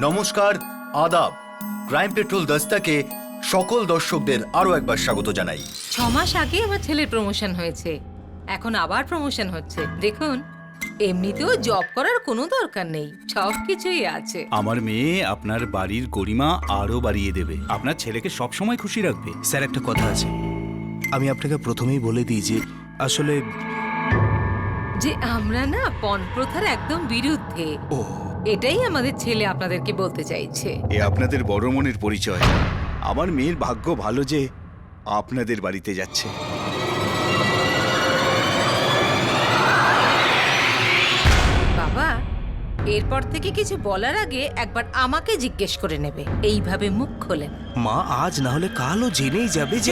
নমস্কার, আদাব। Crime petrol দস্তাকে সকল দর্শকদের আরো একবার স্বাগত জানাই। 6 মাস আগে আমার ছেলের প্রমোশন হয়েছে, এখন আবার প্রমোশন হচ্ছে। দেখুন, এমনিতেও জব করার কোনো দরকার নেই, সব কিছুই আছে। আমার মেয়ে আপনার বাড়ির গরিমা আরো বাড়িয়ে দেবে, আপনার ছেলেকে সব সময় খুশি রাখবে। স্যার, একটা কথা আছে, আমি আপনাকে প্রথমেই বলে দিই যে আসলে যে আমরা না পণ প্রথার একদম বিরুদ্ধে, ও এটাই আমাদের ছেলে আপনাদেরকে বলতে চাইছে। এ আপনাদের বড় মনের পরিচয়। আমার মেয়ের ভাগ্য ভালো যে আপনাদের বাড়িতে যাচ্ছে। বাবা, এরপর থেকে কিছু বলার আগে একবার আমাকে জিজ্ঞেস করে নেবে। এইভাবে মুখ খোলেন। মা আজ না হলে কালও জেনেই যাবে যে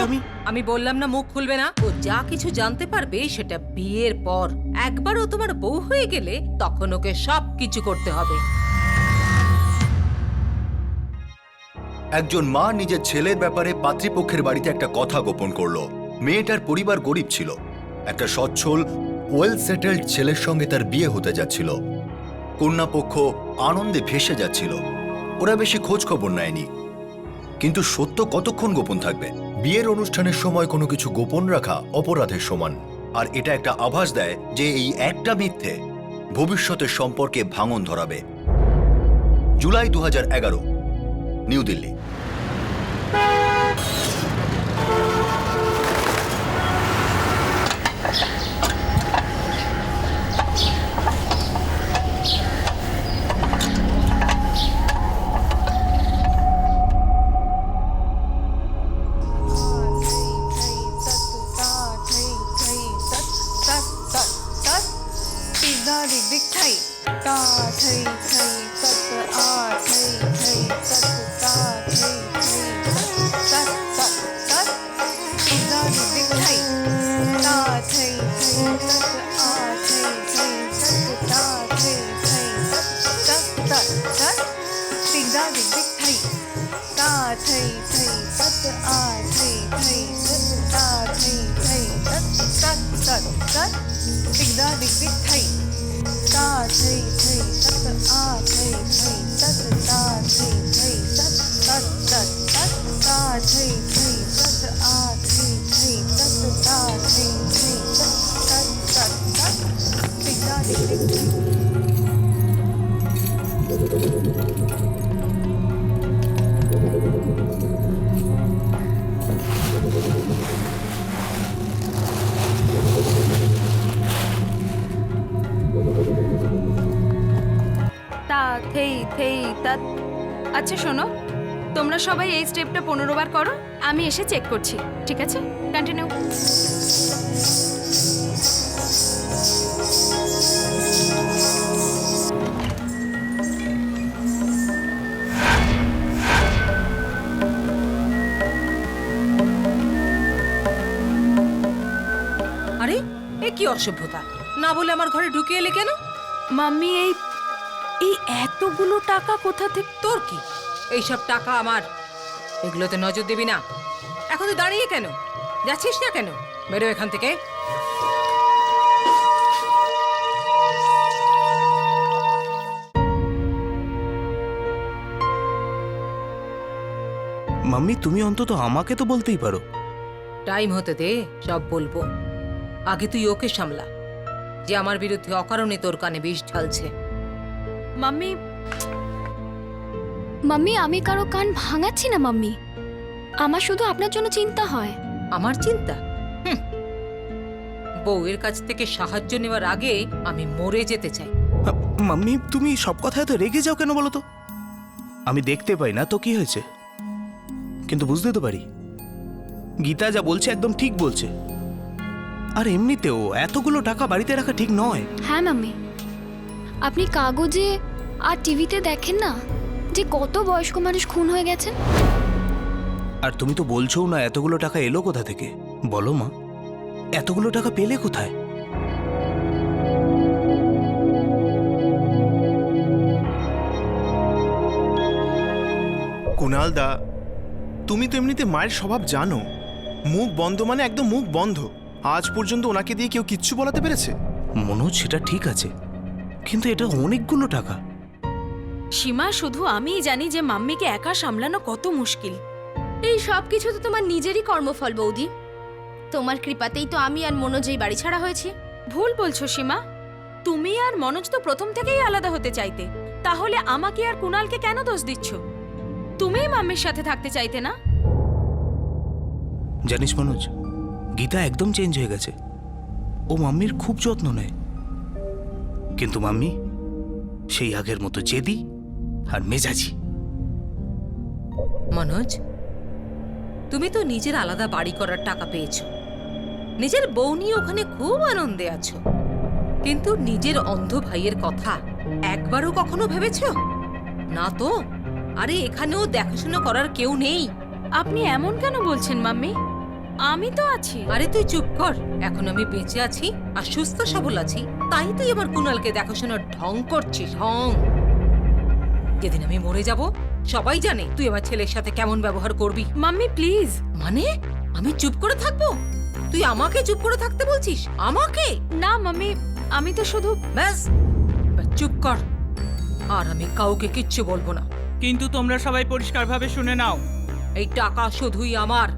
আমি বললাম না মুখ খুলবে না। ও যা কিছু জানতে পারবে সেটা বিয়ের পর। একবার ও তোমার বউ হয়ে গেলে তখন ওকে সব কিছু করতে হবে। একজন মা নিজের ছেলের ব্যাপারে পাত্রীপক্ষের বাড়িতে একটা কথা গোপন করলো। মেয়েটার পরিবার গরিব ছিল, একটা সচ্ছল ওয়েল সেটেলড ছেলের সঙ্গে তার বিয়ে হতে যাচ্ছিল। কন্যাপক্ষ আনন্দে ভেসে যাচ্ছিল, ওরা বেশি খোঁজ খবর নেয়নি। কিন্তু সত্য কতক্ষণ গোপন থাকবে? বিয়ের অনুষ্ঠানের সময় কোনো কিছু গোপন রাখা অপরাধের সমান। আর এটা একটা আভাস দেয় যে এই একটা মিথ্যে ভবিষ্যতের সম্পর্কে ভাঙন ধরাবে। জুলাই 2011, নিউ দিল্লি। আচ্ছা শোনো, তোমরা সবাই এই স্টেপটা 15 বার করো, আমি এসে চেক করছি, ঠিক আছে? কন্টিনিউ। আরে, এ কি অসভ্যতা! না বলে আমার ঘরে ঢুকে এলে কেন? মাম্মি, এই এতগুলো টাকা কোথা থেকে? তোর কি? এইসব টাকা আমার, এগুলোতে নজর দিবি না। এখন তুই দাঁড়িয়ে কেন? যাচ্ছিস না কেন? বেরো এখান থেকে। মাম্মি, তুমি অন্তত আমাকে তো বলতেই পারো। টাইম হতে দে, সব বলবো। আগে তুই ওকে সামলা, যে আমার বিরুদ্ধে অকারণে তোর কানে বিষ ঢালছে। মাম্মি, মাম্মি, আমি কারো কান ভাঙাচ্ছি না মাম্মি। আমার শুধু আপনার জন্য চিন্তা হয়। আমার চিন্তা? বউয়ের কাছ থেকে সাহায্য নেওয়ার আগে আমি মরে যেতে চাই। মাম্মি, তুমি সব কথায় তো রেগে যাও কেন বলো তো? আমি দেখতে পাই না তো কি হয়েছে, কিন্তু বুঝতে তো পারি গীতা যা বলছে একদম ঠিক বলছে। আর এমনিতেও এতগুলো টাকা বাড়িতে রাখা ঠিক নয়। হ্যাঁ মাম্মি, আপনি কাগজে আর টিভিতে দেখেন না যে কত বয়স্ক মানুষ খুন হয়ে গেছেন? আর তুমি তো বলছোও না এতগুলো টাকা এলো কোথা থেকে। বলো মা, এতগুলো টাকা পেলে কোথায়? কুনাল দা, তুমি তো এমনিতে মায়ের স্বভাব জানো, মুখ বন্ধ মানে একদম মুখ বন্ধ। আজ পর্যন্ত ওনাকে দিয়ে কেউ কিচ্ছু বলাতে পেরেছে? মনোজ, সেটা ঠিক আছে, কিন্তু এটা অনেকগুলো টাকা। সীমা, শুধু আমিই জানি যে মাম্মিকে একা সামলানো কত মুশকিল। এই সব কিছু তো তোমার নিজেরই কর্মফল বৌদি। তোমার কৃপাতেই তো আমি আর মনোজ এই বাড়ি ছাড়া হয়েছি। ভুল বলছো সীমা, তুমি আর মনোজ তো প্রথম থেকেই আলাদা হতে চাইতে, তাহলে আমাকে আর কুণালকে কেন দোষ দিচ্ছ? তুমিই মাম্মির সাথে থাকতে চাইতে না? জানিস মনোজ, গীতা একদম চেঞ্জ হয়ে গেছে। ও মাম্মির খুব যত্ন নেয়, কিন্তু মাম্মি সেই আগের মতো জেদি আর মেজাজি। মনোজ, তুমি তো নিজের আলাদা বাড়ি করার টাকা পেয়েছো, নিজের বউ নিয়ে ওখানে খুব আনন্দে আছো, কিন্তু নিজের অন্ধ ভাইয়ের কথা একবারও কখনো ভেবেছো না তো? আরে এখানেও দেখাশোনা করার কেউ নেই। আপনি এমন কেন বলছেন মাম্মি? আমি তো আছি। আরে তুই চুপ কর, এখন আমি বেঁচে আছি আর সুস্থ সবল আছি, তাই তুই আমার কুণালকে দেখাশোনার ঢং করছিস। ঢং! যেদিন আমি মরে যাব সবাই জানে তুই আমার ছেলের সাথে কেমন ব্যবহার করবি। Mummy please. মানে আমি চুপ করে থাকবো? তুই আমাকে চুপ করে থাকতে বলছিস? আমাকে? না মাম্মি, আমি তো শুধু। ব্যাস ব্যাস, চুপ কর, আর আমি কাউকে কিচ্ছু বলবো না। কিন্তু তোমরা সবাই পরিষ্কারভাবে শুনে নাও, এই টাকা শুধুই আমার।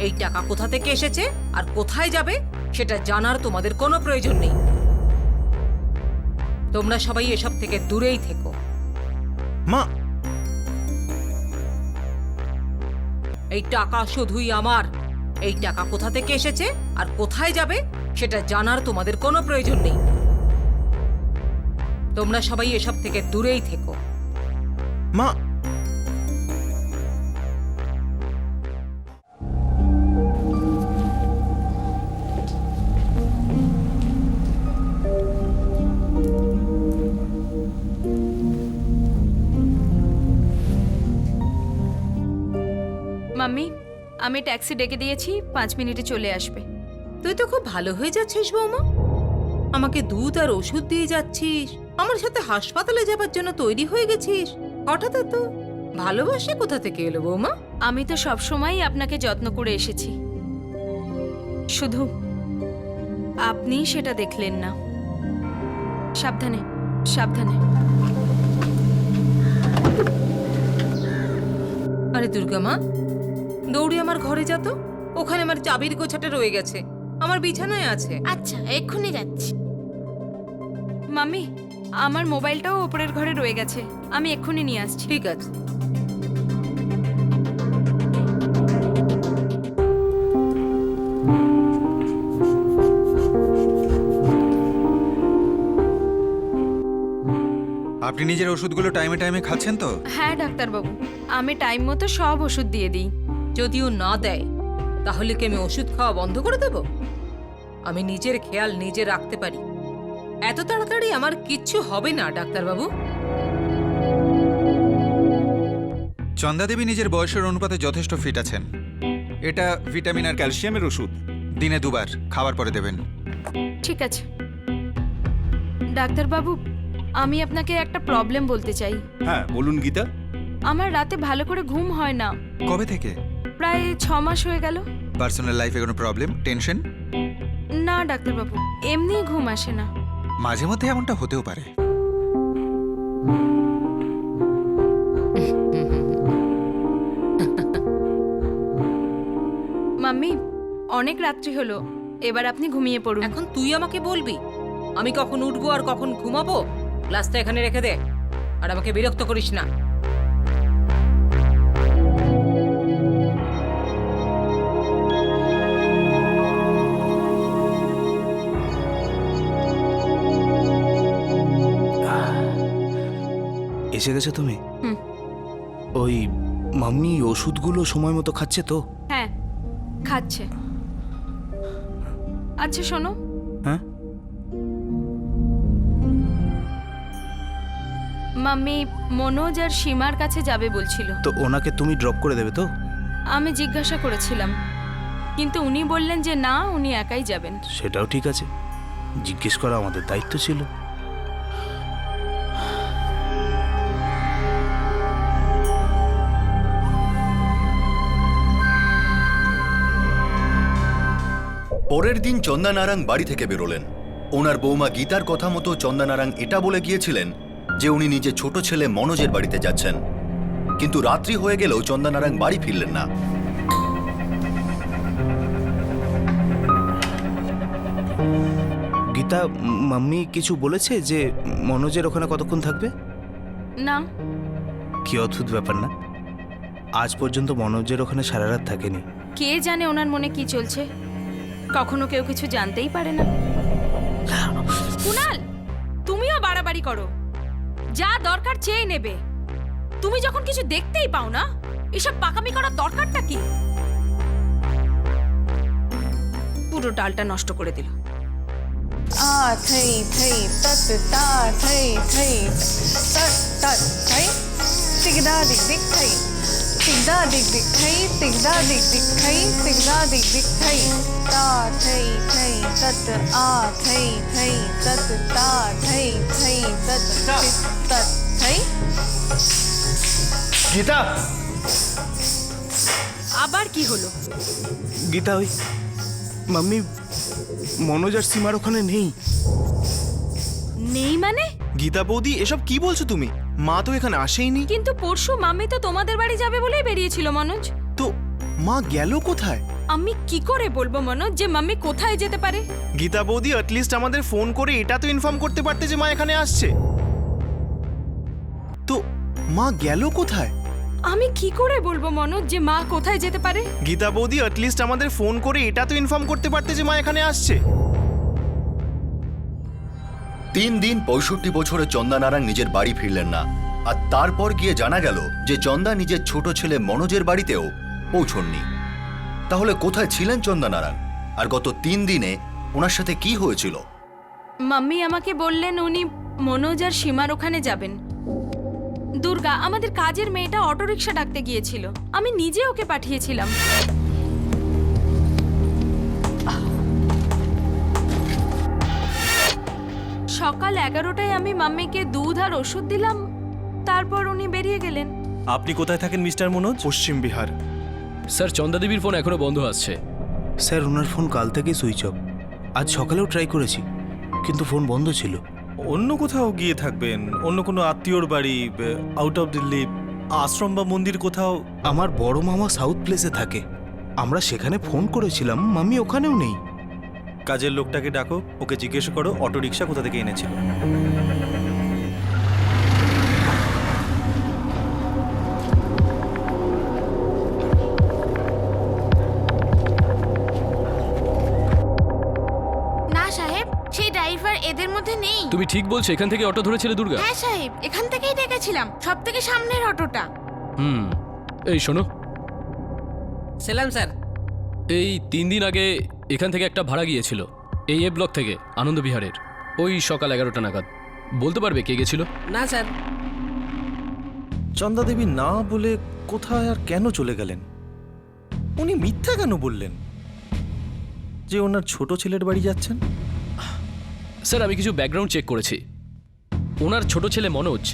এই টাকা কোথা থেকে এসেছে আর কোথায় যাবে সেটা জানার তোমাদের কোনো প্রয়োজন নেই। তোমরা সবাই এসব থেকে দূরেই থেকো। মা, এই টাকা শুধুই আমার। এই টাকা কোথা থেকে এসেছে আর কোথায় যাবে সেটা জানার তোমাদের কোনো প্রয়োজন নেই। তোমরা সবাই এসব থেকে দূরেই থেকো। মা, মাম্মি, আমি ট্যাক্সি ডেকে দিয়েছি, 5 মিনিটে চলে আসবে। তুই তো খুব ভালো হয়ে যাচ্ছিস বৌমা, আমাকে দুধ আর ওষুধ দিয়ে যাচ্ছিস, আমার সাথে হাসপাতালে যাবার জন্য তৈরি হয়ে গেছিস। হঠাৎ তো ভালোবাসা কোথা থেকে এলো বৌমা? আমি তো সব সময়ই আপনাকে যত্ন করে এসেছি, শুধু আপনিই সেটা দেখলেন না। সাবধানে সাবধানে। আরে দুর্গা মা, দৌড়ে আমার ঘরে যা তো, ওখানে আমার চাবির গোছাটা রয়ে গেছে, আমার বিছানায় আছে। আচ্ছা, এক্ষুনি যাচ্ছি। মাম্মি, আমার মোবাইলটাও ওপরের ঘরে রয়ে গেছে, আমি এক্ষুনি নিয়ে আসছি। ঠিক আছে। আপনি নিজের ওষুধগুলো টাইমে টাইমে খাচ্ছেন তো? হ্যাঁ ডাক্তারবাবু, আমি টাইম মতো সব ওষুধ দিয়ে দিই। যদিও না দেয় তাহলে কি আমি ওষুধ খাওয়া বন্ধ করে দেব? আমি নিজের খেয়াল নিজে রাখতে পারি, এত তাড়াতাড়ি আমার কিচ্ছু হবে না ডাক্তারবাবু। চন্দা দেবী নিজের বয়সের অনুপাতে যথেষ্ট ফিট আছেন। এটা ভিটামিন আর ক্যালসিয়ামের ওষুধ, দিনে 2 বার খাওয়ার পরে দেবেন। ঠিক আছে ডাক্তারবাবু, আমি আপনাকে একটা প্রবলেম বলতে চাই। হ্যাঁ বলুন গীতা। আমার রাতে ভালো করে ঘুম হয় না, কবে থেকে? প্রায় 6 মাস হয়ে গেল। পার্সোনাল লাইফে কোনো প্রবলেম, টেনশন? না ডাক্তারবাবু, এমনি ঘুম আসে না। মাঝে মধ্যে এমনটা হতেও পারে। মাম্মি, অনেক রাত্রি হলো, এবার আপনি ঘুমিয়ে পড়ুন। এখন তুই আমাকে বলবি আমি কখন উঠবো আর কখন ঘুমাবো? গ্লাসটা এখানে রেখে দে, আর আমাকে বিরক্ত করিস না। এসে গেছো তুমি? হুম। ওই মাম্মি ওষুধগুলো সময় মতো খাচ্ছে তো? হ্যাঁ, খাচ্ছে। আচ্ছা শোনো, হ্যাঁ, মাম্মি মনোজ আর সীমার কাছে যাবে বলছিল। তো ওনাকে তুমি ড্রপ করে দেবে তো? আমি জিজ্ঞাসা করেছিলাম, কিন্তু উনি বললেন যে না, উনি একাই যাবেন। সেটাও ঠিক আছে, জিজ্ঞেস করা আমাদের দায়িত্ব ছিল। পরের দিন চন্দা নারাং বাড়ি থেকে বেরোলেন। ওনার বৌমা গীতার কথা মতো চন্দা নারাং এটা বলে গিয়েছিলেন যে উনি নিজের ছোট ছেলে মনোজের বাড়িতে যাচ্ছেন, কিন্তু রাত্রি হয়ে গেলেও চন্দা নারায়ণ বাড়ি ফিরলেন না। গীতা, মাম্মি কিছু বলেছে যে মনোজের ওখানে কতক্ষণ থাকবে? না। কি অদ্ভুত ব্যাপার না, আজ পর্যন্ত মনোজের ওখানে সারা রাত থাকেনি। কে জানে ওনার মনে কি চলছে, কখনো কেউ কিছু জানতেই পারে না। কুনাল, তুমিও বাড়াবাড়ি করো, যা দরকার চেয়ে নেবে। তুমি যখন কিছু দেখতেই পাও না, এসব পাকামি করার দরকারটা কি? পুরো ডালটা নষ্ট করে দিল। थई थई तत ता थई थई तत तत थई तिगदा दिग दिग थई तिगदा दिग दिग थई तिगदा दिग दिग थई तिगदा दिग दिग थई ता थई थई तत आ थई थई तत ता थई थई तत तत थई। গীতা, আবার কি হলো? গীতা, ওই মাম্মি মনোজ আর সীমার ওখানে নেই। নেই মানে? গীতা বৌদি, এসব কি বলছো তুমি? মা তো এখানে আসেইনি। কিন্তু পরশু মাম্মি তো তোমাদের বাড়ি যাবে বলেই বেরিয়েছিল মনোজ। তো মা গেল কোথায়? আমি কি করে বলবো মনোজ যে মাম্মি কোথায় যেতে পারে? গীতা বৌদি, অ্যাটলিস্ট আমাদের ফোন করে এটা তো ইনফর্ম করতে পারতে যে মা এখানে আসছে। তো মা গেল কোথায়? আমি কি করে বলবো মনোজ যে মা কোথায় যেতে পারে? গীতা বৌদি, অ্যাটলিস্ট আমাদের ফোন করে এটা তো ইনফর্ম করতে পারতে যে মা এখানে আসছে। 3 দিন 65 বছরে চন্দা নারায়ণ নিজের বাড়ি ফিরলেন না। আর তারপর গিয়ে জানা গেল যে চন্দা নিজের ছোট ছেলে মনোজের বাড়িতেও পৌঁছননি। তাহলে কোথায় ছিলেন চন্দা নারায়ণ, আর গত 3 দিনে ওনার সাথে কি হয়েছিল? মাম্মি আমাকে বললেন উনি মনোজ আর সীমার ওখানে যাবেন। দুর্গা, আমাদের কাজের মেয়েটা অটোরিকশা ডাকতে গিয়েছিল, আমি নিজে ওকে পাঠিয়েছিলাম। সকাল 11টায় আমি মাম্মিকে দুধ আর ওষুধ দিলাম, তারপর উনি বেরিয়ে গেলেন। আপনি কোথায় থাকেন মিস্টার মনোজ? পশ্চিম বিহার। স্যার, চন্দাদেবীর ফোন এখনো বন্ধ আসছে। স্যার, ওনার ফোন কাল থেকে সুইচ অফ। আজ সকালেও ট্রাই করেছি, কিন্তু ফোন বন্ধ ছিল। অন্য কোথাও গিয়ে থাকবেন, অন্য কোনো আত্মীয়র বাড়ি, আউট অফ দিল্লি, আশ্রম বা মন্দির কোথাও। আমার বড় মামা সাউথ প্লেসে থাকে, আমরা সেখানে ফোন করেছিলাম, মাম্মি ওখানেও নেই। কাজের লোকটাকে ডাকো, ওকে জিজ্ঞেস করো অটো রিক্সা কোথা থেকে এনেছিল। না সাহেব, সেই ড্রাইভার এদের মধ্যে নেই। তুমি ঠিক বলছো, এখান থেকে অটো ধরেছিলে দুর্গা? হ্যাঁ সাহেব, এখান থেকেই ডেকেছিলাম, সব থেকে সামনের অটোটা। এই শোনো, সালাম স্যার। এই 3 দিন আগে এখান থেকে একটা ভাড়া গিয়েছিল, এই এ ব্লক থেকে আনন্দবিহারের, ওই সকাল 11টা নাগাদ। বলতে পারবে কে গেছিল? না স্যার। চন্দা দেবী না বলে কোথায় আর কেন চলে গেলেন? উনি মিথ্যা কেন বললেন যে ওনার ছোট ছেলের বাড়ি যাচ্ছেন? স্যার, আমি কিছু ব্যাকগ্রাউন্ড চেক করেছি। ওনার ছোট ছেলে মনোজ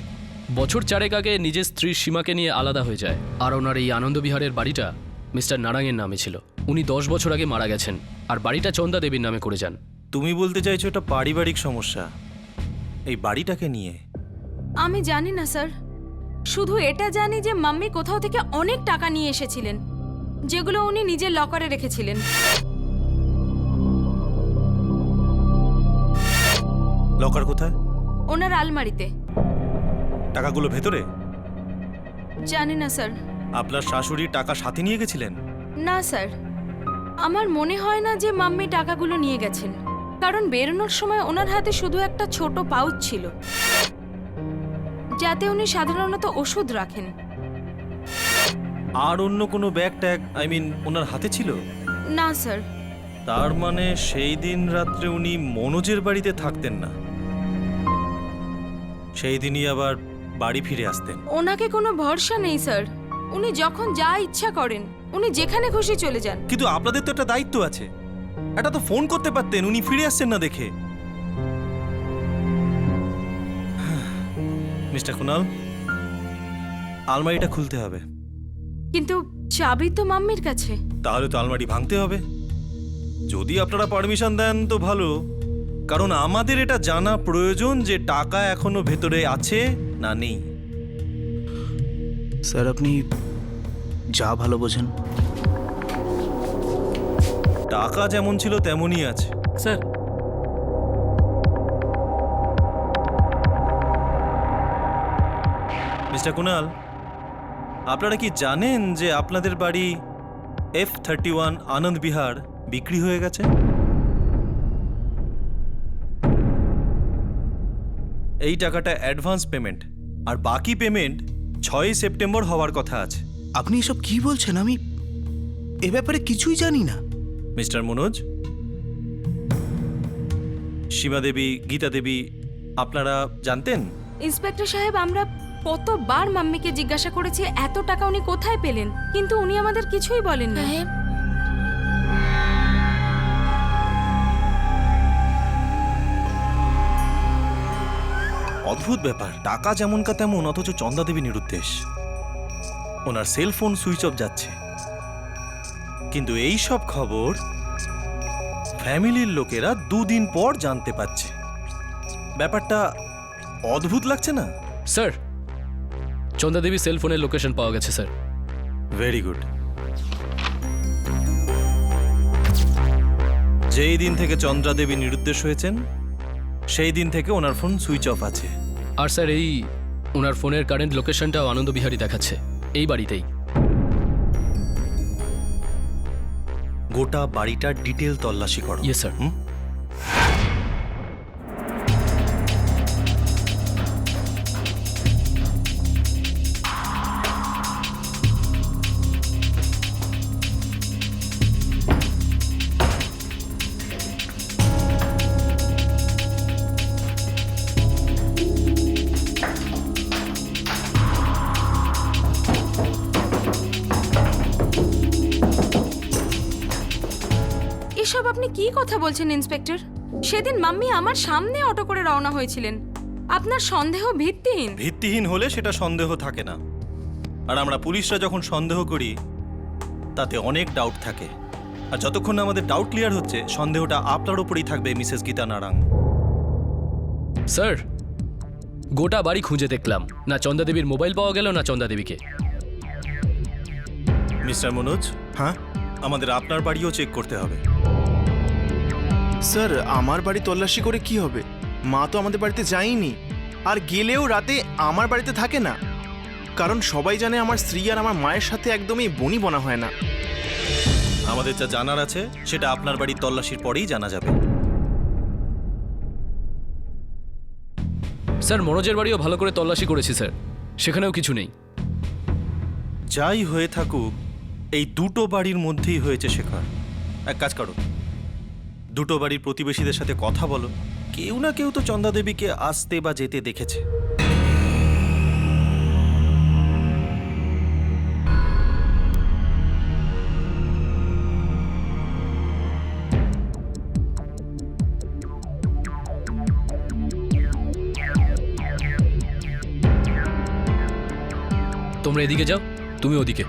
বছর 4 আগে নিজের স্ত্রী সীমাকে নিয়ে আলাদা হয়ে যায়, আর ওনার এই আনন্দবিহারের বাড়িটা মিস্টার নারায়ণের নামে ছিল। উনি 10 বছর আগে মারা গেছেন, আর বাড়িটা চন্দা দেবীর নামে করে যান। তুমি বলতে চাইছো এটা পারিবারিক সমস্যা এই বাড়িটাকে নিয়ে? আমি জানি না স্যার, শুধু এটা জানি যে মাম্মি কোথাও থেকে অনেক টাকা নিয়ে এসেছিলেন, যেগুলো উনি নিজের লকারে রেখেছিলেন। লকার কোথায়? ওনার আলমারিতে। টাকাগুলো ভেতরে? জানি না স্যার। আপনার শাশুড়ি টাকা সাথে নিয়ে গেছিলেন? না স্যার, আমার মনে হয় না যে মাম্মি টাকাগুলো নিয়ে গেছেন, কারণ বেরোনোর সময় ওনার হাতে শুধু একটা ছোট পাউচ ছিল, যাতে উনি সাধারণত ওষুধ রাখেন। আর অন্য কোনো ব্যাগ ট্যাগ ওনার হাতে ছিল? না স্যার। তার মানে সেই দিন রাত্রে উনি মনোজের বাড়িতে থাকতেন না, সেই দিনই আবার বাড়ি ফিরে আসতেন। ওনাকে কোনো ভরসা নেই স্যার, উনি যখন যা ইচ্ছা করেন, উনি যেখানে খুশি চলে যান। কিন্তু আপনাদের তো একটা দায়িত্ব আছে, এটা তো ফোন করতে পারতেন উনি ফিরে আসছেন না দেখে। মিস্টার কুনাল, আলমারিটা খুলতে হবে। কিন্তু চাবি তো মাম্মির কাছে। তাহলে তো আলমারি ভাঙতে হবে। যদি আপনারা পারমিশন দেন তো ভালো, কারণ আমাদের এটা জানা প্রয়োজন যে টাকা এখনো ভেতরে আছে না নেই। স্যার আপনি যা ভালো বোঝেন। টাকা যেমন ছিল তেমনই আছে। স্যার মিস্টার কুনাল, আপনারা কি জানেন যে আপনাদের বাড়ি F31 আনন্দ বিহার বিক্রি হয়ে গেছে? এই টাকাটা অ্যাডভান্স পেমেন্ট, আর বাকি পেমেন্ট 6ই সেপ্টেম্বর হওয়ার কথা আছে। আপনি এসব কি বলছেন? আমি এ ব্যাপারে কিছুই জানি না। মিস্টার মনোজ, সীমা দেবী, গীতা দেবী, আপনারা জানতেন? ইন্সপেক্টর সাহেব, আমরা কতবার মাম্মিকে জিজ্ঞাসা করেছি এত টাকা উনি কোথায় পেলেন, কিন্তু উনি আমাদের কিছুই বলেননি। অদ্ভুত ব্যাপার, টাকা যেমনকা তেমন, অথচ চন্দা দেবী নিরুদ্দেশ। ওনার সেলফোন সুইচ অফ যাচ্ছে, কিন্তু এই সব খবর ফ্যামিলির লোকেরা 2 দিন পর জানতে পারছে। ব্যাপারটা অদ্ভুত লাগছে না? স্যার, চন্দা দেবী সেল ফোনের লোকেশন পাওয়া গেছে স্যার। Very good. যেই দিন থেকে চন্দ্রা দেবী নিরুদ্দেশ হয়েছেন সেই দিন থেকে ওনার ফোন সুইচ অফ আছে। আর স্যার এই ওনার ফোনের কারেন্ট লোকেশনটাও আনন্দ বিহারী দেখাচ্ছে, এই বাড়িতেই। গোটা বাড়িটার ডিটেল তল্লাশি করো। Yes sir. এসব আপনি কি কথা বলছেন ইন্সপেক্টর? সেদিন মাম্মি আমার সামনে অটো করে রওনা হয়েছিলেন। আপনার সন্দেহ ভিত্তিহীন। ভিত্তিহীন হলে সেটা সন্দেহ থাকে না, আর আমরা পুলিশরা যখন সন্দেহ করি তাতে অনেক ডাউট থাকে, আর যতক্ষণ না আমাদের ডাউট ক্লিয়ার হচ্ছে সন্দেহটা আপনার উপরেই থাকবে মিসেস গীতা নারাং। স্যার, গোটা বাড়ি খুঁজে দেখলাম, না চন্দা দেবীর মোবাইল পাওয়া গেল না চন্দা দেবীকে। মিস্টার মনোজ, হ্যাঁ, আমাদের আপনার বাড়িও চেক করতে হবে। স্যার, আমার বাড়ি তল্লাশি করে কি হবে? মা তো আমাদের বাড়িতে যায়নি, আর গেলেও রাতে আমার বাড়িতে থাকে না, কারণ সবাই জানে আমার স্ত্রী আর আমার মায়ের সাথে একদমই বনি বনা হয় না। আমাদের যা জানার আছে সেটা আপনার বাড়ির তল্লাশির পরেই জানা যাবে। স্যার, মনোজের বাড়িও ভালো করে তল্লাশি করেছি স্যার, সেখানেও কিছু নেই। যাই হয়ে থাকুক, এই দুটো বাড়ির মধ্যেই হয়েছে শেখর। এক কাজ করো, দুটো বাড়ির প্রতিবেশীদের সাথে কথা বলো, কেউ না কেউ তো চন্দা দেবীকে আসতে বা যেতে দেখেছে। তোমরা এদিকে যাও, তুমি ওদিকে।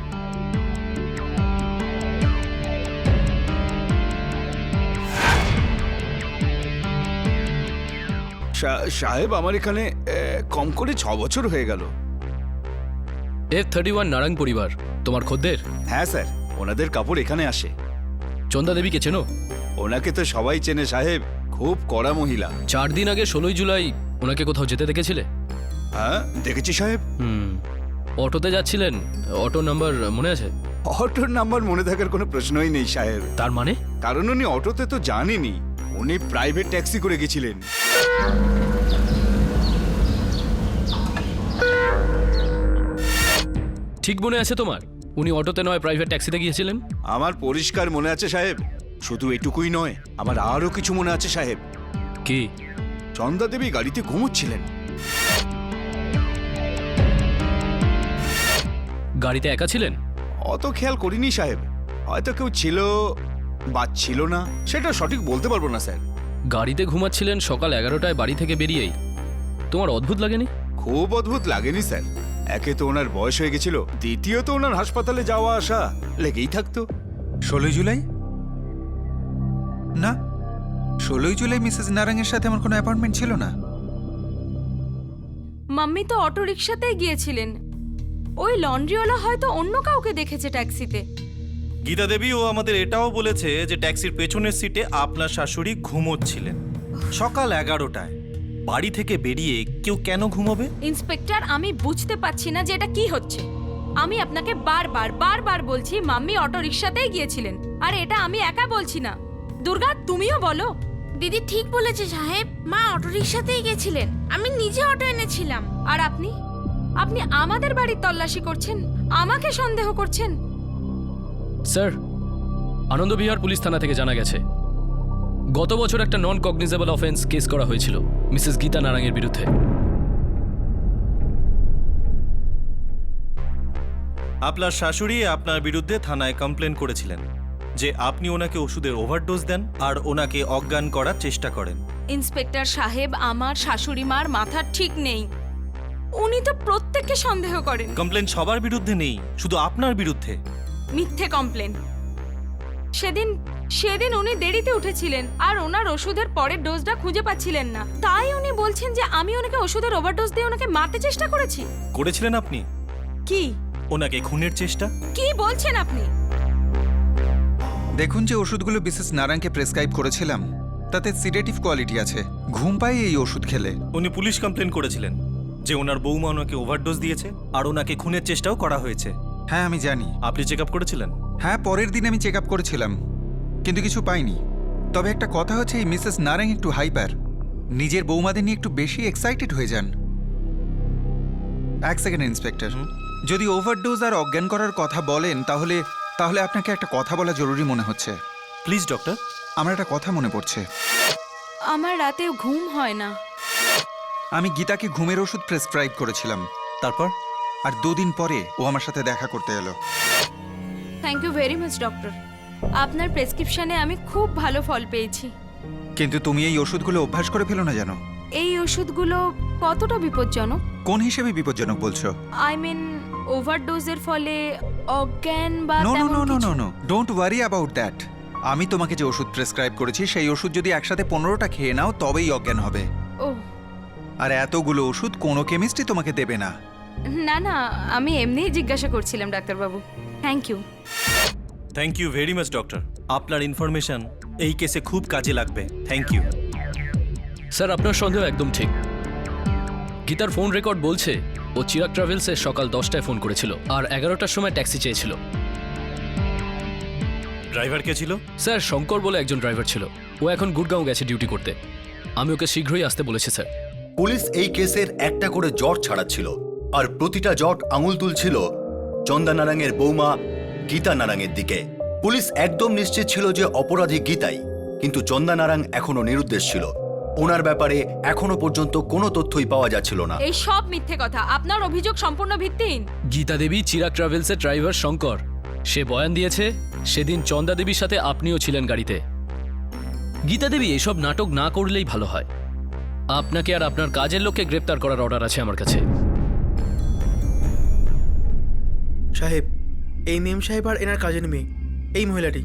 সাহেব, আমার এখানে কম করে 6 বছর হয়ে গেল। F31 নারাং পরিবার তোমার খদ্দের? হ্যাঁ স্যার, ওনাদের কাপড় এখানে আসে। চন্দা দেবীকে চেনো? ওনাকে তো সবাই চেনে সাহেব, খুব কড়া মহিলা। 4 দিন আগে 16ই জুলাই ওনাকে কোথাও যেতে দেখেছিলে? হ্যাঁ, দেখেছি সাহেব। অটোতে যাচ্ছিলেন, অটো নাম্বার মনে আছে? অটোর নাম্বার মনে থাকার কোনো প্রশ্নই নেই সাহেব। তার মানে? কারণ উনি অটোতে তো জানেনি, উনি প্রাইভেট ট্যাক্সি করে গেছিলেন। ঠিক মনে আছে তোমার? উনি অটোতে নয় প্রাইভেট ট্যাক্সিতে গিয়েছিলেন? আমার পরিষ্কার মনে আছে সাহেব। শুধু এটুকুই নয়, আমার আরো কিছু মনে আছে সাহেব। কি? চন্দা দেবী গাড়িতে ঘুমোচ্ছিলেন। গাড়িতে একা ছিলেন? অত খেয়াল করিনি সাহেব, হয়তো কেউ ছিল বা ছিল না, সেটা সঠিক বলতে পারবো না স্যার। গাড়িতে ঘুমাচ্ছিলেন সকাল 11টায় বাড়ি থেকে বেরিয়েই, তোমার অদ্ভুত লাগেনি? খুব অদ্ভুত লাগেনি স্যার। একে তো ওনার বয়স হয়ে গেছিল, দ্বিতীয়ত ওনার হাসপাতালে যাওয়া আসা লেগেই থাকতো। 16 জুলাই? না, 16ই জুলাই মিসেস নারাঙ্গের সাথে আমার কোনো অ্যাপয়েন্টমেন্ট ছিল না। মাম্মি তো অটো রিক্সাতেই গিয়েছিলেন। ওই লন্ড্রিওয়ালা হয়তো অন্য কাউকে দেখেছে ট্যাক্সিতে। গীতা দেবী ও আমাদের এটাও বলেছে যে ট্যাক্সির পেছনের সিটে আপনার শাশুড়ি ঘুমোচ্ছিলেন সকাল 11টায়। বাড়ি থেকে বেরিয়ে কেউ কেন ঘুমোবে? ইন্সপেক্টর, আমি বুঝতে পারছি না যে এটা কি হচ্ছে। আমি আপনাকে বারবার বলছি মাম্মি অটো রিক্সাতেই গিয়েছিলেন, আর এটা আমি একা বলছি না। দুর্গা, তুমিও বলো। দিদি ঠিক বলেছে সাহেব, মা অটো রিক্সাতেই গেছিলেন, আমি নিজে অটো এনেছিলাম। আর আপনি আপনি আমাদের বাড়ির তল্লাশি করছেন, আমাকে সন্দেহ করছেন। স্যার, আনন্দবিহার পুলিশ থানা থেকে জানা গেছে গত বছর একটা নন কগনিজেবল অফেন্স কেস করা হয়েছিল মিসেস গীতা নারাঙ্গের বিরুদ্ধে। আপনার শাশুড়ি আপনার বিরুদ্ধে থানায় কমপ্লেন করেছিলেন যে আপনি ওনাকে ওষুধের ওভারডোজ দেন আর ওনাকে অজ্ঞান করার চেষ্টা করেন। ইন্সপেক্টর সাহেব, আমার শাশুড়ি মার মাথা ঠিক নেই। উনি তো প্রত্যেককে সন্দেহ করেন। কমপ্লেন সবার বিরুদ্ধে নেই, শুধু আপনার বিরুদ্ধে। মিথ্যে কমপ্লেন। সেদিন উনি দেরিতে উঠেছিলেন আর ওনার ওষুধের পরের ডোজটা খুঁজে পাচ্ছিলেন না, তাই উনি বলছেন যে আমি ওনাকে ওষুধের ওভারডোজ দিয়ে ওনাকে মারতে চেষ্টা করেছি। করেছিলেন আপনি? কি? ওনাকে খুনের চেষ্টা? কি বলছেন আপনি? দেখুন, যে ওষুধগুলো মিসেস নারাঙ্গকে প্রেসক্রাইব করেছিলাম তাতে সিডেটিভ কোয়ালিটি আছে। ঘুম পায় এই ওষুধ খেলে। উনি পুলিশ কমপ্লেন করেছিলেন যে ওনার বৌমা ওনাকে ওভারডোজ দিয়েছে আর ওনাকে খুনের চেষ্টাও করা হয়েছে। হ্যাঁ, আমি জানি। আপনি চেক আপ করেছিলেন? হ্যাঁ, পরের দিন আমি চেক আপ করেছিলাম, কিন্তু কিছু পাইনি। তবে একটা কথা হচ্ছে, এই মিসেস নারাঙ্গ একটু হাইপার, নিজের বৌমাদের নিয়ে একটু বেশি এক্সাইটেড হয়ে যান। এক সেকেন্ড ইন্সপেক্টর, যদি ওভারডোজ আর অজ্ঞান করার কথা বলেন তাহলে আপনাকে একটা কথা বলা জরুরি মনে হচ্ছে। Please doctor. আমার একটা কথা মনে পড়ছে। আমার রাতেও ঘুম হয় না। আমি গীতাকে ঘুমের ওষুধ প্রেসক্রাইব করেছিলাম, তারপর? আর 2 দিন পরে ও আমার সাথে দেখা করতে এলো। Thank you very much doctor. আপনার প্রেসক্রিপশনে আমি খুব ভালো ফল পেয়েছি। কিন্তু তুমি এই ওষুধগুলো অভ্যাস করে ফেলো না জানো? এই ওষুধগুলো কতটা বিপজ্জনক? কোন হিসেবে বিপজ্জনক বলছো? আই মিন ওভারডোজের ফলে অজ্ঞান বা নো নো তেমন নো নো কিছু? No no, don't worry about that. আমি তোমাকে যে ওষুধ প্রেসক্রাইব করেছি সেই ওষুধ যদি একসাথে 15টা খেয়ে নাও তবেই অজ্ঞান হবে। ও আর এতগুলো ওষুধ কোনো কেমিস্টই তোমাকে দেবে না। না, আমি এমনিই জিজ্ঞাসা করছিলাম ডাক্তারবাবু। Thank you. Thank you very much doctor. আপনার ইনফরমেশন এই কেসে খুব কাজে লাগবে। Thank you. স্যার, আপনার সন্দেহ একদম ঠিক। গীতার ফোন রেকর্ড বলছে ও চিরাগ ট্রাভেলসে সকাল 10টায় ফোন করেছিল আর 11টার সময় ট্যাক্সি চেয়েছিল। ড্রাইভার কে ছিল? স্যার, শঙ্কর বলে একজন ড্রাইভার ছিল। ও এখন গুড়গাঁও গেছে ডিউটি করতে। আমি ওকে শীঘ্রই আসতে বলেছি স্যার। পুলিশ এই কেসের একটা করে জট ছাড়াচ্ছিল, আর প্রতিটা জট আঙুল তুলছিল চন্দা নারাঙ্গের বৌমা গীতা নারাঙ্গের দিকে। পুলিশ একদম নিশ্চিত ছিল যে অপরাধী গীতাই, কিন্তু চন্দা নারাঙ্গ এখনো নিরুদ্দেশ ছিল। ওনার ব্যাপারে এখনো পর্যন্ত কোনো তথ্যই পাওয়া যাচ্ছিল না। এই সব মিথ্যে কথা। আপনার অভিযোগ সম্পূর্ণ ভিত্তিহীন। গীতা দেবী চিরাগ ট্রাভেলসের ড্রাইভার শঙ্কর। সে বয়ান দিয়েছে সেদিন চন্দা দেবীর সাথে আপনিও ছিলেন গাড়িতে। গীতা দেবী এসব নাটক না করলেই ভালো হয়। আপনাকে আর আপনার কাজের লোককে গ্রেপ্তার করার অর্ডার আছে আমার কাছে। সাহেব, এই মেম সাহেব আর এনার কাজের মেয়ে, এই মহিলাটি,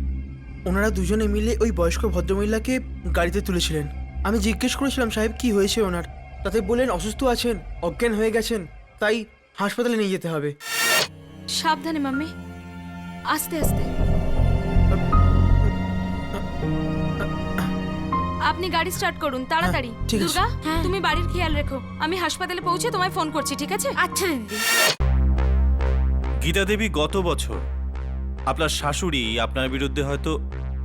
ওনারা দুজনে মিলে ওই বয়স্ক ভদ্রমহিলাকে গাড়িতে তুলেছিলেন। আমি জিজ্ঞেস করেছিলাম সাহেব কি হয়েছে ওনার, তাতে বললেন অসুস্থ আছেন, অজ্ঞান হয়ে গেছেন, তাই হাসপাতালে নিয়ে যেতে হবে। সাবধানে মাম্মি, আস্তে আস্তে। আপনি গাড়ি স্টার্ট করুন তাড়াতাড়ি। ঠিক আছে। দুর্গা, তুমি বাড়ির খেয়াল রেখো। আমি হাসপাতালে পৌঁছে তোমায় ফোন করছি, ঠিক আছে? আচ্ছা দিদি। গীতা দেবী, গত বছর আপনার শাশুড়ি আপনার বিরুদ্ধে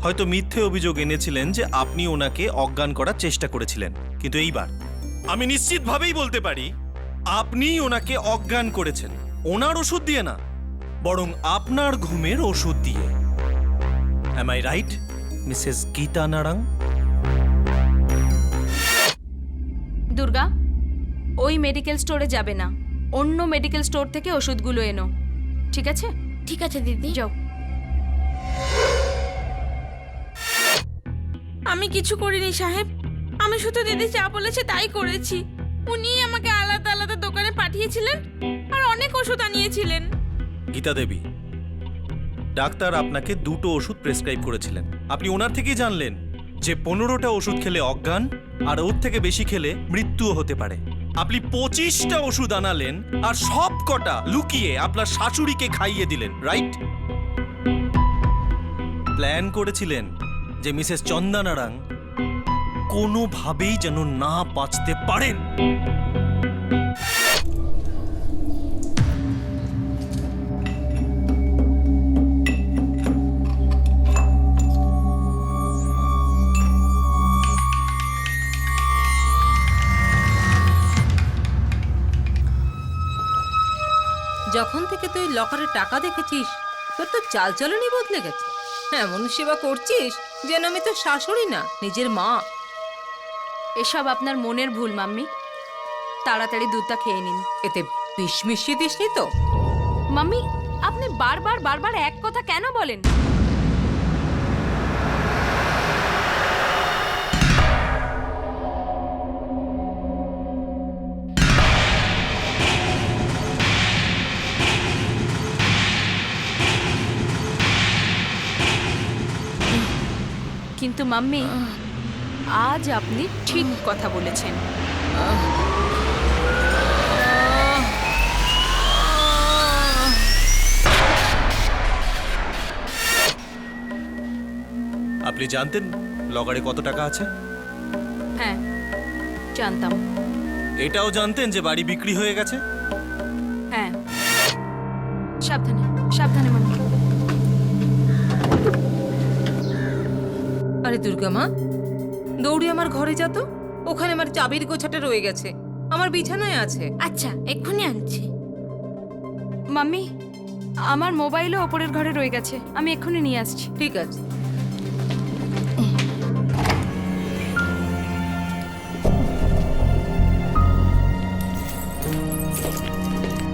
হয়তো মিথ্যে অভিযোগ এনেছিলেন যে আপনি ওনাকে অজ্ঞান করার চেষ্টা করেছিলেন, কিন্তু এইবার আমি নিশ্চিতভাবেই বলতে পারি আপনি ওনাকে অজ্ঞান করেছেন। ওনার ওষুধ দিয়ে না, বরং আপনার ঘুমের ওষুধ দিয়ে। Am I right Mrs Gita Narang? Durga, ওই মেডিকেল স্টোরে যাবে না, অন্য মেডিকেল স্টোর থেকে ওষুধগুলো এনো, ঠিক আছে? ঠিক আছে দিদি। যাও। আমি কিছু করিনি সাহেব, আমি শুধু দিদি যা বলেছে তাই করেছি। উনি আমাকে আলাদা আলাদা দোকানে পাঠিয়েছিলেন আর অনেক ওষুধ আনিয়েছিলেন। গীতা দেবী, ডাক্তার আপনাকে 2টো ওষুধ প্রেসক্রাইব করেছিলেন, আপনি ওনার থেকেই জানলেন যে 15টা ওষুধ খেলে অজ্ঞান আর ওর থেকে বেশি খেলে মৃত্যুও হতে পারে। আপনি 25টা ওষুধ আনালেন আর সব কটা লুকিয়ে আপনার শাশুড়িকে খাইয়ে দিলেন, রাইট? প্ল্যান করেছিলেন যে মিসেস চন্দা নারাং কোনোভাবেই যেন না বাঁচতে পারেন। যখন থেকে তুই লকারে টাকা দেখেছিস তোর তো চালচলনই বদলে গেছে। এমন সেবা করছিস যেন আমি তো শাশুড়ি না, নিজের মা। এসব আপনার মনের ভুল মাম্মি। তাড়াতাড়ি দুধটা খেয়ে নিন। এতে বিষ মিশিয়ে দিসনি তো? মাম্মি, আপনি বারবার বারবার এক কথা কেন বলেন? কিন্তু মাম্মি, আজ আপনি ঠিক কথা বলেছেন। আপনি জানতেন লকারে কত টাকা আছে? হ্যাঁ, জানতাম। এটাও জানতেন যে বাড়ি বিক্রি হয়ে গেছে? হ্যাঁ। সাবধানে সাবধানে মাম্মি। আরে দুর্গা মা, দৌড়ে আমার ঘরে যা তো। ওখানে আমার চাবির গোছাটা রয়ে গেছে, আমার বিছানায় আছে। আচ্ছা, এক্ষুনি আনছি। মাম্মি, আমার মোবাইলও ওপরের ঘরে রয়ে গেছে, আমি এক্ষুনি নিয়ে আসছি। ঠিক আছে।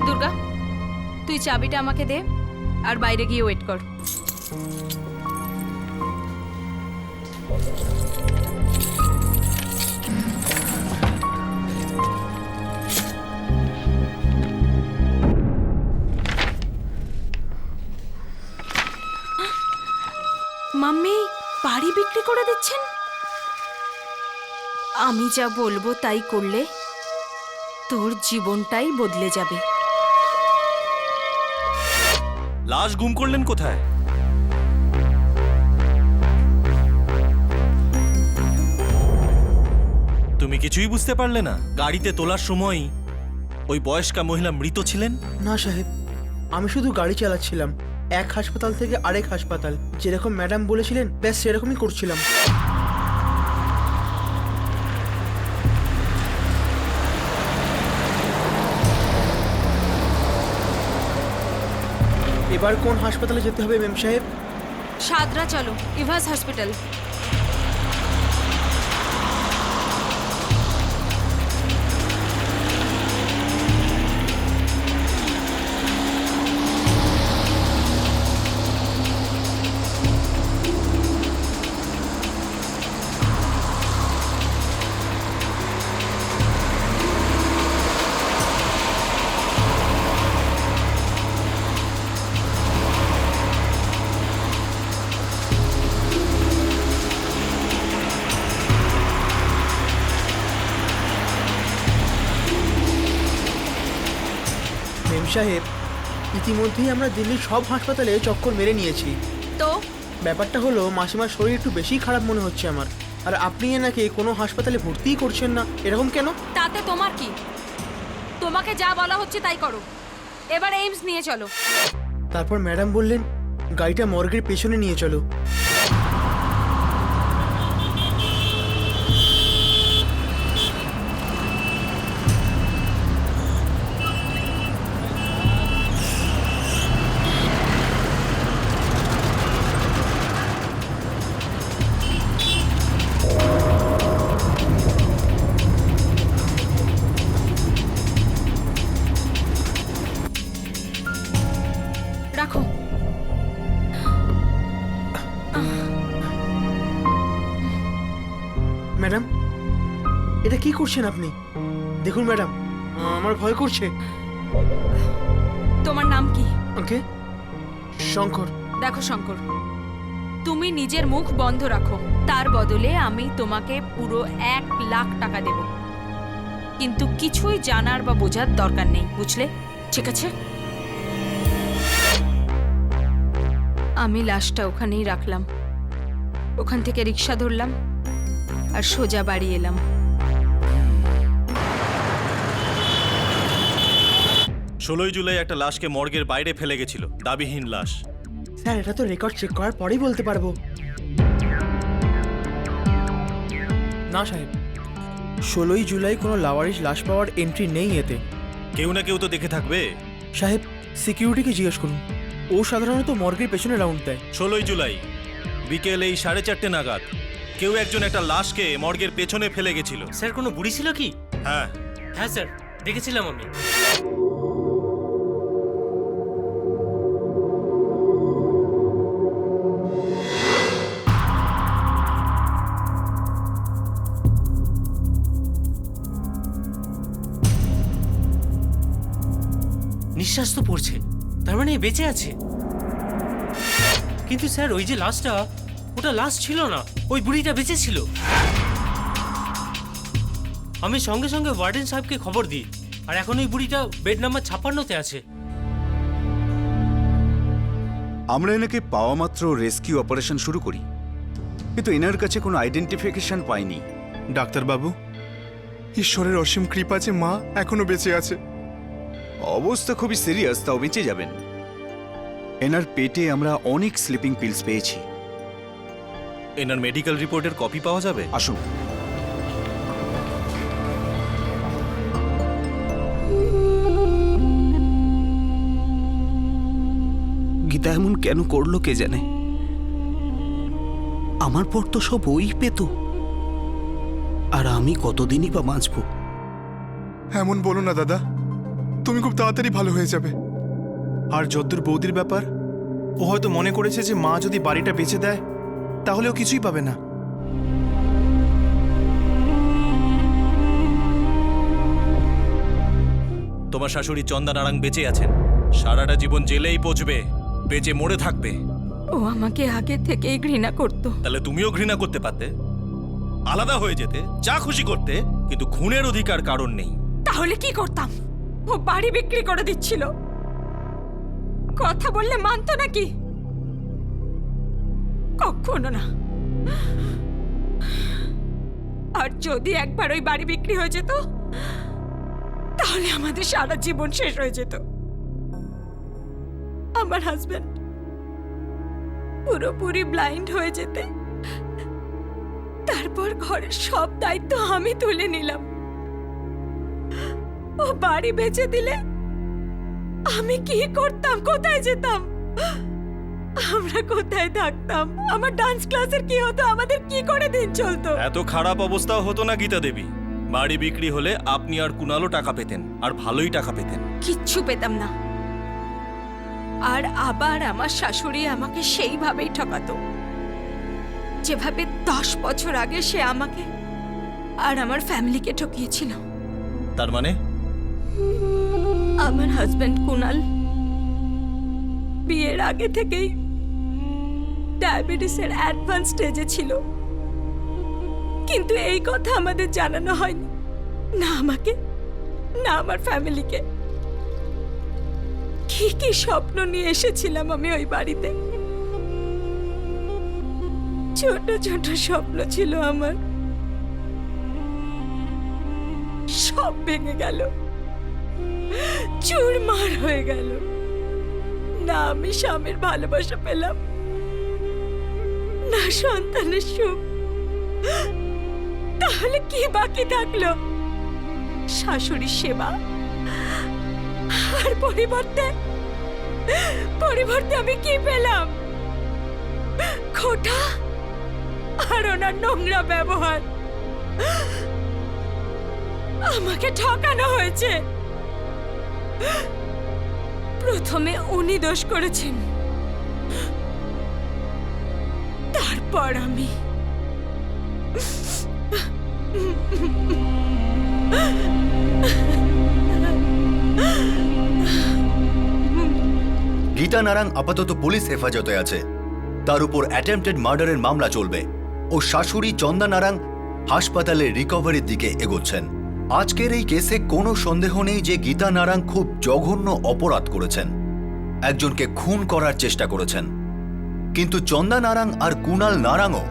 দুর্গা, তুই চাবিটা আমাকে দে আর বাইরে গিয়ে ওয়েট কর। মাম্মি বাড়ি বিক্রি করে দিচ্ছেন? আমি যা বলবো তাই করলে তোর জীবনটাই বদলে যাবে। লাশ গুম করলেন কোথায়? তুমি কিছুই বুঝতে পারলে না? গাড়িতে তোলার সময় ওই বয়স্কা মহিলা মৃত ছিলেন? না সাহেব, আমি শুধু গাড়ি চালাচ্ছিলাম। এক হাসপাতাল থেকে আরেক হাসপাতাল, যেরকম ম্যাডাম বলেছিলেন ব্যাস সেরকমই করছিলাম। এবার কোন হাসপাতালে যেতে হবে মেম সাহেব? সাদরা চলো, ইভাস হসপিটাল। মেম সাহেব, ইতিমধ্যেই আমরা দিল্লির সব হাসপাতালে চক্কর মেরে নিয়েছি। তো ব্যাপারটা হলো মাসিমার শরীর একটু বেশি খারাপ মনে হচ্ছে আমার। আর আপনি এনাকে কোনো হাসপাতালে ভর্তিই করছেন না, এরকম কেন? তাতে তোমার কি? তোমাকে যা বলা হচ্ছে তাই করো। এবার এইমস নিয়ে চলো। তারপর ম্যাডাম বললেন গাড়িটা মর্গের পেছনে নিয়ে চলো। রাখো। ম্যাডাম, এটা কি করছেন আপনি? দেখুন ম্যাডাম, আমার ভয় করছে। তোমার নাম কি? ওকে, শঙ্কর। দেখো শঙ্কর, তুমি নিজের মুখ বন্ধ রাখো। তার বদলে আমি তোমাকে পুরো 1,00,000 টাকা দেব, কিন্তু কিছুই জানার বা বোঝার দরকার নেই, বুঝলে? ঠিক আছে? আমি লাশটা ওখানেই রাখলাম, ওখান থেকে রিক্সা ধরলাম আর সোজা বাড়ি এলাম। 16 জুলাই একটা লাশকে মর্গের বাইরে ফেলে গেছিল, দাবিহীন লাশ। স্যার এটা তো রেকর্ড চেক করার পরেই বলতে পারবো। না সাহেব, 16ই জুলাই কোনো লাওয়ারিশ লাশ পাওয়ার এন্ট্রি নেই এতে। কেউ না কেউ তো দেখে থাকবে। সাহেব সিকিউরিটিকে জিজ্ঞেস করুন, ও সাধারণত মর্গের পেছনে রাউন্ড দেয়। 16 জুলাই বিকেল এই 4:30 নাগাদ কেউ একজন একটা লাশকে মর্গের পেছনে ফেলে গেছিল। স্যার কোনো বুড়ি ছিল কি? হ্যাঁ হ্যাঁ স্যার, দেখেছিলাম আমি। নিঃশ্বাস তো পড়ছে, তার মানে বেঁচে আছে। কিন্তু স্যার ওই যে লাশটা, ওটা লাশ ছিল না, ওই বুড়িটা বেঁচে ছিল। আমি সঙ্গে সঙ্গে ওয়ার্ডেন সাহেবকে খবর দিই, আর এখন ওই বুড়িটা বেড নাম্বার 56-তে আছে। আমরা এনাকে পাওয়া মাত্র রেস্কিউ অপারেশন শুরু করি, কিন্তু এনার কাছে কোনো আইডেন্টিফিকেশন পাইনি। ডাক্তারবাবু, ঈশ্বরের অসীম কৃপা যে মা এখনো বেঁচে আছে। অবস্থা খুবই সিরিয়াস, তাও বেঁচে যাবেন। এনার পেটে আমরা অনেক স্লিপিং পিলস পেয়েছি। এনার মেডিকেল রিপোর্টের কপি পাওয়া যাবে? আসুন। গীতা এমন কেন করলো কে জানে। আমার পর তো সব ওই পেত, আর আমি কতদিনই বা বাঁচবো। এমন বলো না দাদা, তুমি খুব তাড়াতাড়ি ভালো হয়ে যাবে। আর যদ্দূর বৌদির ব্যাপার, ও হয়তো মনে করেছে যে মা যদি বাড়িটা বেচে দেয় তাহলে ও কিছুই পাবে না। তোমার শাশুড়ি চন্দা নারাং বেঁচে আছেন, সারাটা জীবন জেলেই পচবে, বেঁচে মরে থাকবে। ও আমাকে আগে থেকেই ঘৃণা করতো। তাহলে তুমিও ঘৃণা করতে পারতে, আলাদা হয়ে যেতে, যা খুশি করতে, কিন্তু খুনের অধিকার কারণ নেই। তাহলে কি করতাম? ও বাড়ি বিক্রি করে দিচ্ছিল, কথা বললে মানতো নাকি? কখনো না। আর যদি একবার ওই বাড়ি বিক্রি হয়ে যেত, তাহলে আমাদের সারা জীবন শেষ হয়ে যেত। আমার হাজবেন্ড পুরোপুরি ব্লাইন্ড হয়ে যেতে, তারপর ঘরের সব দায়িত্ব আমি তুলে নিলাম। ও বাড়ি বেচে দিলে আমি কি করতাম? কোথায় যেতাম? আমরা কোথায় থাকতাম? আমার ডান্স ক্লাসের কি হতো? আমাদের কি করে দিন চলতো? এত খারাপ অবস্থাও হতো না গীতা দেবী। বাড়ি বিক্রি হলে আপনি আর কুণালও টাকা পেতেন, আর ভালোই টাকা পেতেন। কিচ্ছু পেতাম না। আর আবার আমার শাশুড়ি আমাকে সেইভাবেই ঠকাতো, যেভাবে 10 বছর আগে সে আমাকে আর আমার ফ্যামিলিকে ঠকিয়েছিল। তার মানে আমার হাজবেন্ড কুণাল বিয়ের আগে থেকেই ডায়াবেটিসের অ্যাডভান্স স্টেজে ছিল, কিন্তু এই কথা আমাদের জানানো হয়নি, না আমাকে না আমার ফ্যামিলিকে। কি কি স্বপ্ন নিয়ে এসেছিলাম আমি ওই বাড়িতে, ছোট ছোট স্বপ্ন ছিল আমার, সব ভেঙে গেল, চুরমার হয়ে গেল। না আমি স্বামীর ভালোবাসা পেলাম, না সন্তানের সুখ। তাহলে কি বাকি থাকলো? শাশুড়ির সেবা, আর পরিবর্তে আমি কি পেলাম? খোটা আর ওনার নোংরা ব্যবহার। আমাকে ঠকানো হয়েছে। প্রথমে উনি দোষ করেছেন, তারপর আমি। গীতা নারাং আপাতত পুলিশ হেফাজতে আছে। তার উপর অ্যাটেম্পটেড মার্ডারের মামলা চলবে। ও শাশুড়ি চন্দা নারাং হাসপাতালে রিকভারির দিকে এগোচ্ছেন। আজকের এই কেসে কোনো সন্দেহ নেই যে গীতা নারাং খুব জঘন্য অপরাধ করেছেন, একজনকে খুন করার চেষ্টা করেছেন। কিন্তু চন্দা নারাং আর কুণাল নারাংও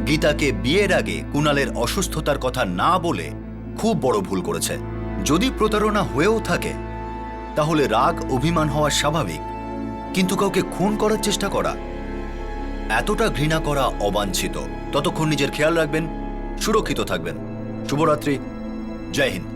গীতাকে বিয়ের আগে কুণালের অসুস্থতার কথা না বলে খুব বড় ভুল করেছে। যদি প্রতারণা হয়েও থাকে তাহলে রাগ অভিমান হওয়া স্বাভাবিক, কিন্তু কাউকে খুন করার চেষ্টা করা, এতটা ঘৃণা করা অবাঞ্ছিত। ততক্ষণ নিজের খেয়াল রাখবেন, সুরক্ষিত থাকবেন। শুভরাত্রি, জয় হিন্দ।